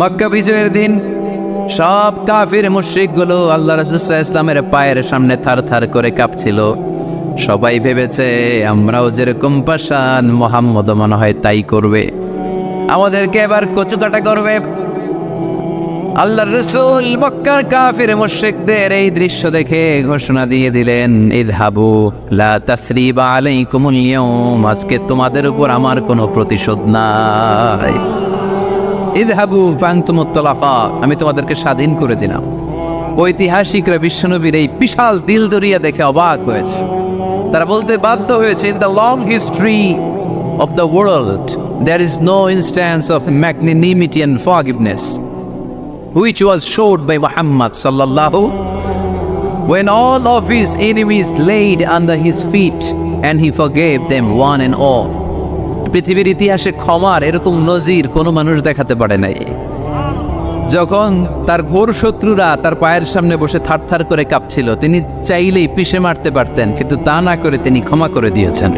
মক্কা বিজয়ের দিন সব কাফির মুশরিক গুলো আল্লাহ রাসূল সাল্লাল্লাহু আলাইহি ওয়াসাল্লামের পায়ের সামনে থার থার করে কাঁপছিল। সবাই ভেবেছে আমরাও যেরকম পাষাণ, মুহাম্মদ মনে হয় তাই করবে, আমাদেরকে এবার কচুকাটা করবে। আল্লাহর রাসূল মক্কার কাফির মুশরিকদের এই দৃশ্য দেখে ঘোষণা দিয়ে দিলেন, ইযহাবু লা তাসরিবা আলাইকুমুল ইয়াওম, আজকে তোমাদের উপর আমার কোনো প্রতিশোধ নাই। ইযহাবু ফাআনতুমুত তালাকা, আমি তোমাদেরকে স্বাধীন করে দিলাম। ঐতিহাসিকরা বিশ্বনবীর এই বিশাল দিলদরিয়া দেখে অবাক হয়েছে। তারা বলতে বাধ্য হয়েছে, in the long history of the world there is no instance of magnanimity and forgiveness which was showed by Muhammad sallallahu, when all of his enemies laid under his feet and he forgave them one and all. পৃথিবীর ইতিহাসে ক্ষমার এরকম নজির কোনো মানুষ দেখাতে পারে নাই। যখন তার ঘোর শত্রুরা তার পায়ের সামনে বসে থারথার করে কাঁপছিল, তিনি চাইলেই পিষে মারতে পারতেন, কিন্তু তা না করে তিনি ক্ষমা করে দিয়েছেন।